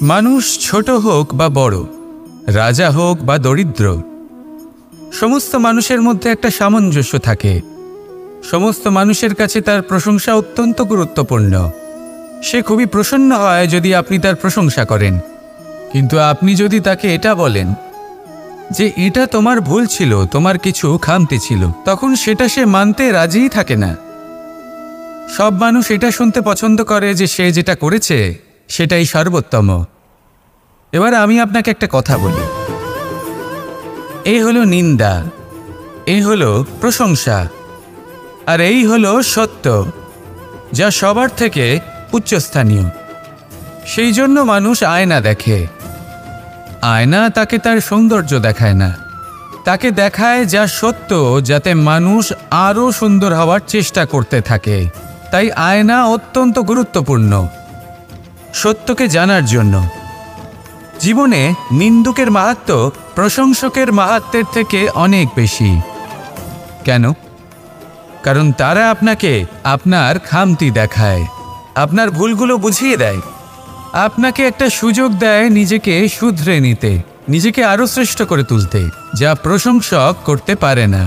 মানুষ ছোট হোক বা বড়, রাজা হোক বা দরিদ্র, সমস্ত মানুষের মধ্যে একটা সামঞ্জস্য থাকে। সমস্ত মানুষের কাছে তার প্রশংসা অত্যন্ত গুরুত্বপূর্ণ। সে খুবই প্রসন্ন হয় যদি আপনি তার প্রশংসা করেন, কিন্তু আপনি যদি তাকে এটা বলেন যে এটা তোমার ভুল ছিল, তোমার কিছু খামতি ছিল, তখন সেটা সে মানতে রাজিই থাকে না। সব মানুষ এটা শুনতে পছন্দ করে যে সে যেটা করেছে সেটাই সর্বোত্তম। এবার আমি আপনাকে একটা কথা বলি, এই হলো নিন্দা, এই হলো প্রশংসা, আর এই হলো সত্য, যা সবার থেকে উচ্চস্থানীয়। সেই জন্য মানুষ আয়না দেখে। আয়না তাকে তার সৌন্দর্য দেখায় না, তাকে দেখায় যা সত্য, যাতে মানুষ আরও সুন্দর হওয়ার চেষ্টা করতে থাকে। তাই আয়না অত্যন্ত গুরুত্বপূর্ণ সত্যকে জানার জন্য। জীবনে নিন্দুকের মাহাত্ম্য প্রশংসকের মাহাত্ম্যের থেকে অনেক বেশি। কেন? কারণ তারা আপনাকে আপনার খামতি দেখায়, আপনার ভুলগুলো বুঝিয়ে দেয়, আপনাকে একটা সুযোগ দেয় নিজেকে শুধরে নিতে, নিজেকে আরও শ্রেষ্ঠ করে তুলতে, যা প্রশংসক করতে পারে না।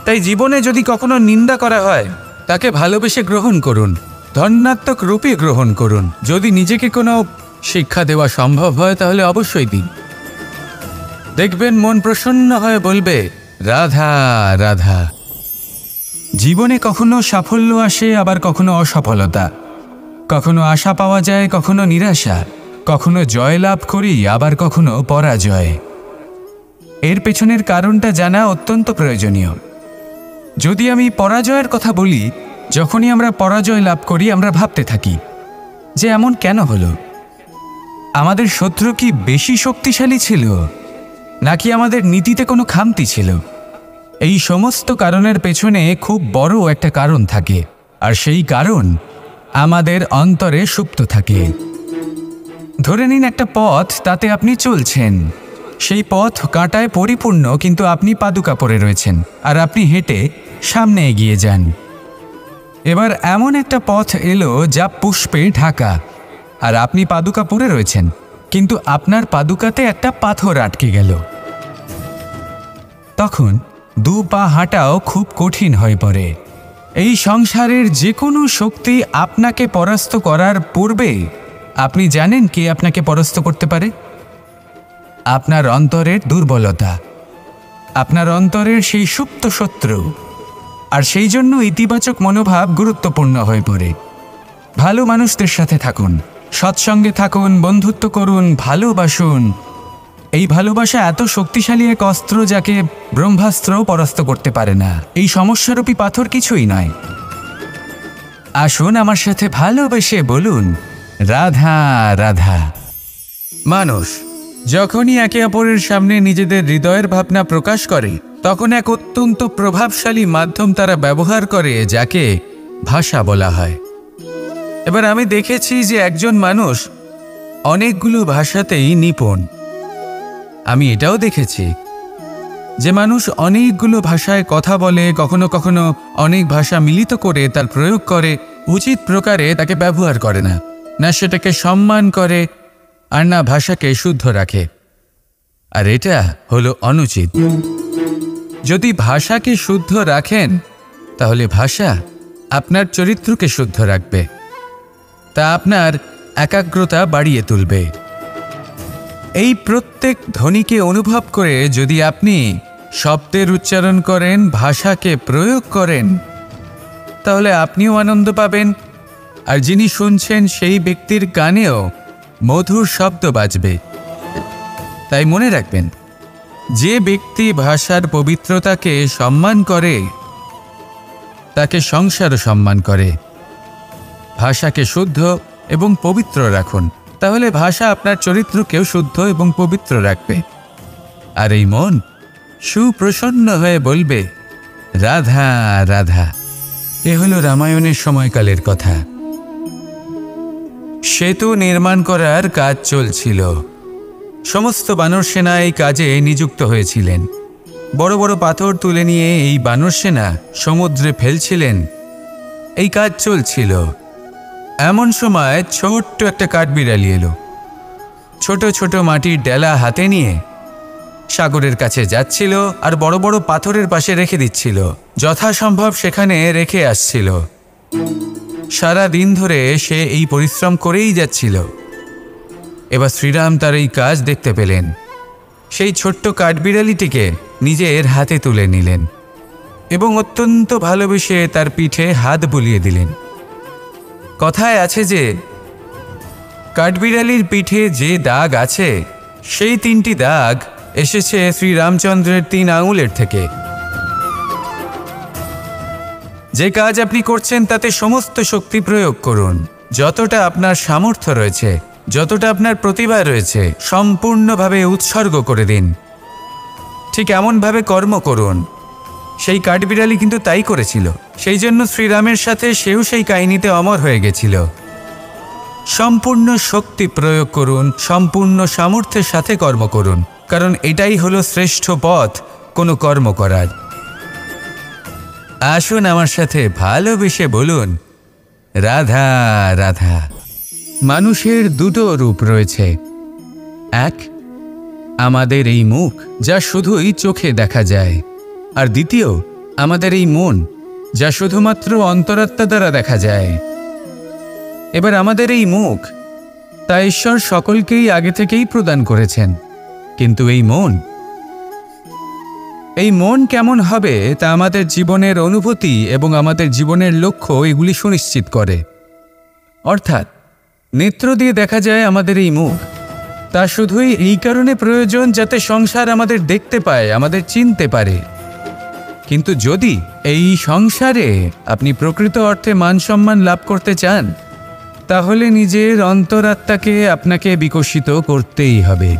তাই জীবনে যদি কখনো নিন্দা করা হয়, তাকে ভালোবেসে গ্রহণ করুন, ধন্যাত্মক রূপে গ্রহণ করুন। যদি নিজেকে কোনো শিক্ষা দেওয়া সম্ভব হয় তাহলে অবশ্যই দিন। দেখবেন মন প্রসন্ন হয়ে বলবে, রাধা রাধা। জীবনে কখনো সাফল্য আসে, আবার কখনো অসফলতা, কখনো আশা পাওয়া যায়, কখনো নিরাশা, কখনো জয় লাভ করি, আবার কখনো পরাজয়। এর পেছনের কারণটা জানা অত্যন্ত প্রয়োজনীয়। যদি আমি পরাজয়ের কথা বলি, যখনই আমরা পরাজয় লাভ করি আমরা ভাবতে থাকি যে এমন কেন হলো? আমাদের শত্রু কি বেশি শক্তিশালী ছিল, নাকি আমাদের নীতিতে কোনো খামতি ছিল? এই সমস্ত কারণের পেছনে খুব বড় একটা কারণ থাকে, আর সেই কারণ আমাদের অন্তরে সুপ্ত থাকে। ধরে নিন একটা পথ, তাতে আপনি চলছেন, সেই পথ কাঁটায় পরিপূর্ণ, কিন্তু আপনি পাদুকা পরে রয়েছেন আর আপনি হেঁটে সামনে এগিয়ে যান। এবার এমন একটা পথ এলো যা পুষ্পে ঢাকা, আর আপনি পাদুকা পরে রয়েছেন, কিন্তু আপনার পাদুকাতে একটা পাথর আটকে গেল। তখন দু পা হাঁটাও খুব কঠিন হয়ে পড়ে। এই সংসারের যে কোনো শক্তি আপনাকে পরাস্ত করার পূর্বে আপনি জানেন কে আপনাকে পরাস্ত করতে পারে? আপনার অন্তরের দুর্বলতা, আপনার অন্তরের সেই সুপ্ত শত্রু। আর সেই জন্য ইতিবাচক মনোভাব গুরুত্বপূর্ণ হয়ে পড়ে। ভালো মানুষদের সাথে থাকুন, সৎসঙ্গে থাকুন, বন্ধুত্ব করুন, ভালোবাসুন। এই ভালোবাসা এত শক্তিশালী এক অস্ত্র যাকে ব্রহ্মাস্ত্রও পরাস্ত করতে পারে না। এই সমস্যারূপী পাথর কিছুই নয়। আসুন আমার সাথে ভালোবেসে বলুন, রাধা রাধা। মানুষ যখনই একে অপরের সামনে নিজেদের হৃদয়ের ভাবনা প্রকাশ করে, তখন এক অত্যন্ত প্রভাবশালী মাধ্যম তারা ব্যবহার করে, যাকে ভাষা বলা হয়। এবার আমি দেখেছি যে একজন মানুষ অনেকগুলো ভাষাতেই নিপুণ। আমি এটাও দেখেছি যে মানুষ অনেকগুলো ভাষায় কথা বলে, কখনো কখনো অনেক ভাষা মিলিত করে তার প্রয়োগ করে, উচিত প্রকারে তাকে ব্যবহার করে না, না সেটাকে সম্মান করে, আর না ভাষাকে শুদ্ধ রাখে। আর এটা হলো অনুচিত। যদি ভাষাকে শুদ্ধ রাখেন, তাহলে ভাষা আপনার চরিত্রকে শুদ্ধ রাখবে, তা আপনার একাগ্রতা বাড়িয়ে তুলবে। এই প্রত্যেক ধ্বনিকে অনুভব করে যদি আপনি শব্দের উচ্চারণ করেন, ভাষাকে প্রয়োগ করেন, তাহলে আপনিও আনন্দ পাবেন, আর যিনি শুনছেন সেই ব্যক্তির কানেও মধুর শব্দ বাজবে। তাই মনে রাখবেন, যে ব্যক্তি ভাষার পবিত্রতাকে সম্মান করে, তাকে সংসারও সম্মান করে। ভাষাকে শুদ্ধ এবং পবিত্র রাখুন, তাহলে ভাষা আপনার চরিত্রকেও শুদ্ধ এবং পবিত্র রাখবে। আর এই মন সুপ্রসন্ন হয়ে বলবে, রাধা রাধা। এ হলো রামায়ণের সময়কালের কথা। সেতু নির্মাণ করার কাজ চলছিল। সমস্ত বানর সেনা এই কাজে নিযুক্ত হয়েছিলেন। বড় বড় পাথর তুলে নিয়ে এই বানর সেনা সমুদ্রে ফেলছিলেন। এই কাজ চলছিল। এমন সময় ছোট্ট একটা কাঠবিড়ালি এলো। ছোট ছোট মাটির ডেলা হাতে নিয়ে সাগরের কাছে যাচ্ছিল আর বড় বড় পাথরের পাশে রেখে দিচ্ছিল, যথাসম্ভব সেখানে রেখে আসছিল। সারা দিন ধরে সে এই পরিশ্রম করেই যাচ্ছিল। এবার শ্রীরাম তার এই কাজ দেখতে পেলেন। সেই ছোট্ট কাঠবিড়ালিটিকে নিজের হাতে তুলে নিলেন এবং অত্যন্ত ভালোবেসে তার পিঠে হাত বুলিয়ে দিলেন। কথায় আছে যে কাঠবিড়ালির পিঠে যে দাগ আছে সেই 3টি দাগ এসেছে শ্রীরামচন্দ্রের 3 আঙুলের থেকে। যে কাজ আপনি করছেন তাতে সমস্ত শক্তি প্রয়োগ করুন, যতটা আপনার সামর্থ্য রয়েছে, যতটা আপনার প্রতিভা রয়েছে, সম্পূর্ণভাবে উৎসর্গ করে দিন। ঠিক এমনভাবে কর্ম করুন। সেই কাঠবিড়ালি কিন্তু তাই করেছিল। সেই জন্য শ্রীরামের সাথে সেও সেই কাহিনীতে অমর হয়ে গেছিল। সম্পূর্ণ শক্তি প্রয়োগ করুন, সম্পূর্ণ সামর্থ্যের সাথে কর্ম করুন, কারণ এটাই হলো শ্রেষ্ঠ পথ কোনো কর্ম করার। আসুন আমার সাথে ভালোবেসে বলুন, রাধা রাধা। মানুষের 2টো রূপ রয়েছে। এক, আমাদের এই মুখ যা শুধুই চোখে দেখা যায়, আর দ্বিতীয় আমাদের এই মন যা শুধুমাত্র অন্তরাত্মা দ্বারা দেখা যায়। এবার আমাদের এই মুখ তা ঈশ্বর সকলকেই আগে থেকেই প্রদান করেছেন, কিন্তু এই মন কেমন হবে তা আমাদের জীবনের অনুভূতি এবং আমাদের জীবনের লক্ষ্য এগুলি সুনিশ্চিত করে। অর্থাৎ নেত্র দিয়ে দেখা যায় আমাদের এই মুখ, তা শুধুই এই কারণে প্রয়োজন যাতে সংসার আমাদের দেখতে পায়, আমাদের চিনতে পারে। কিন্তু যদি এই সংসারে আপনি প্রকৃত অর্থে মান সম্মান লাভ করতে চান, তাহলে নিজের অন্তরাত্মাকে আপনাকে বিকশিত করতেই হবে।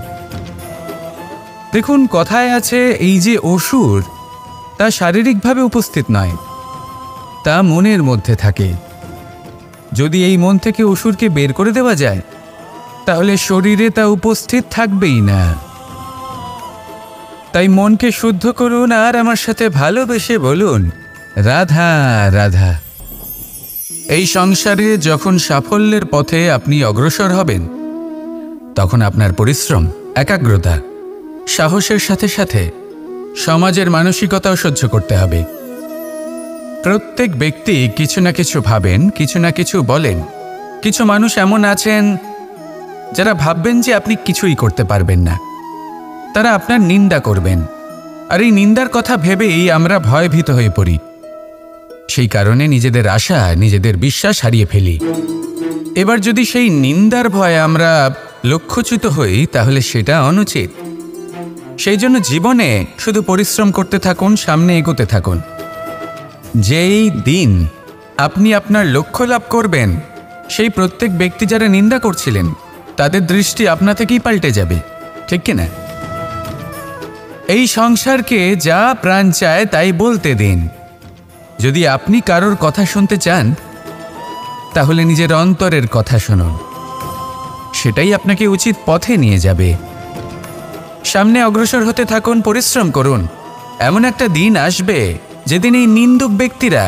দেখুন, কথায় আছে এই যে অসুর, তা শারীরিকভাবে উপস্থিত নয়, তা মনের মধ্যে থাকে। যদি এই মন থেকে অসুরকে বের করে দেওয়া যায়, তাহলে শরীরে তা উপস্থিত থাকবেই না। তাই মনকে শুদ্ধ করুন আর আমার সাথে ভালোবেসে বলুন, রাধা রাধা। এই সংসারে যখন সাফল্যের পথে আপনি অগ্রসর হবেন, তখন আপনার পরিশ্রম, একাগ্রতা, সাহসের সাথে সাথে সমাজের মানসিকতাও সহ্য করতে হবে। প্রত্যেক ব্যক্তি কিছু না কিছু ভাবেন, কিছু না কিছু বলেন। কিছু মানুষ এমন আছেন যারা ভাববেন যে আপনি কিছুই করতে পারবেন না। তারা আপনার নিন্দা করবেন, আর এই নিন্দার কথা ভেবেই আমরা ভয়ভীত হয়ে পড়ি। সেই কারণে নিজেদের আশা, নিজেদের বিশ্বাস হারিয়ে ফেলি। এবার যদি সেই নিন্দার ভয়ে আমরা লক্ষ্যচ্যুত হই, তাহলে সেটা অনুচিত। সেই জন্য জীবনে শুধু পরিশ্রম করতে থাকুন, সামনে এগোতে থাকুন। যেই দিন আপনি আপনার লক্ষ্য লাভ করবেন, সেই প্রত্যেক ব্যক্তি যারা নিন্দা করছিলেন তাদের দৃষ্টি আপনা থেকেই পাল্টে যাবে, ঠিক কিনা? এই সংসারকে যা প্রাণ চায় তাই বলতে দিন। যদি আপনি কারোর কথা শুনতে চান, তাহলে নিজের অন্তরের কথা শুনুন। সেটাই আপনাকে উচিত পথে নিয়ে যাবে। সামনে অগ্রসর হতে থাকুন, পরিশ্রম করুন। এমন একটা দিন আসবে যেদিন এই নিন্দুক ব্যক্তিরা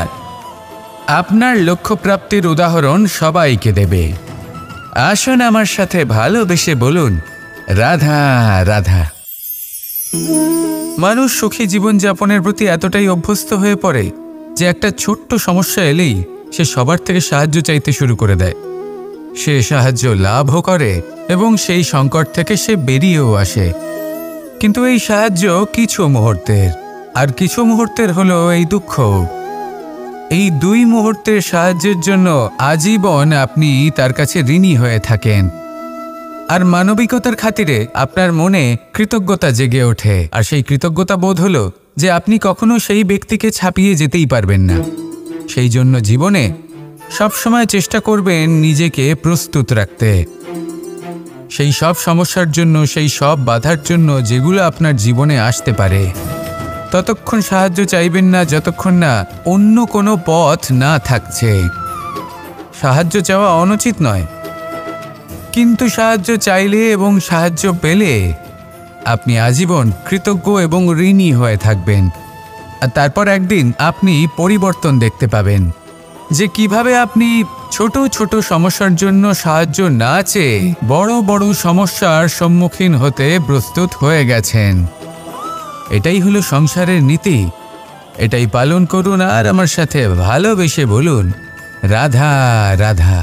আপনার লক্ষ্যপ্রাপ্তির উদাহরণ সবাইকে দেবে। আসুন আমার সাথে ভালোবেসে বলুন, রাধা রাধা। মানুষ সুখী জীবনযাপনের প্রতি এতটাই অভ্যস্ত হয়ে পড়ে যে একটা ছোট্ট সমস্যা এলেই সে সবার থেকে সাহায্য চাইতে শুরু করে দেয়। সে সাহায্য লাভও করে এবং সেই সংকট থেকে সে বেরিয়েও আসে। কিন্তু এই সাহায্য কিছু মুহূর্তের, আর কিছু মুহূর্তের হলো এই দুঃখ। এই 2 মুহূর্তের সাহায্যের জন্য আজীবন আপনি তার কাছে ঋণী হয়ে থাকেন। আর মানবিকতার খাতিরে আপনার মনে কৃতজ্ঞতা জেগে ওঠে। আর সেই কৃতজ্ঞতা বোধ হলো যে আপনি কখনো সেই ব্যক্তিকে ছাপিয়ে যেতেই পারবেন না। সেই জন্য জীবনে সবসময় চেষ্টা করবেন নিজেকে প্রস্তুত রাখতে, সেই সব সমস্যার জন্য, সেই সব বাধার জন্য যেগুলো আপনার জীবনে আসতে পারে। ততক্ষণ সাহায্য চাইবেন না যতক্ষণ না অন্য কোনো পথ না থাকছে। সাহায্য চাওয়া অনুচিত নয়, কিন্তু সাহায্য চাইলে এবং সাহায্য পেলে আপনি আজীবন কৃতজ্ঞ এবং ঋণী হয়ে থাকবেন। আর তারপর একদিন আপনি পরিবর্তন দেখতে পাবেন যে কিভাবে আপনি ছোট ছোট সমস্যার জন্য সাহায্য না চেয়ে বড় বড় সমস্যার সম্মুখীন হতে প্রস্তুত হয়ে গেছেন। এটাই হলো সংসারের নীতি। এটাই পালন করুন আর আমার সাথে ভালোবেসে বলুন রাধা রাধা।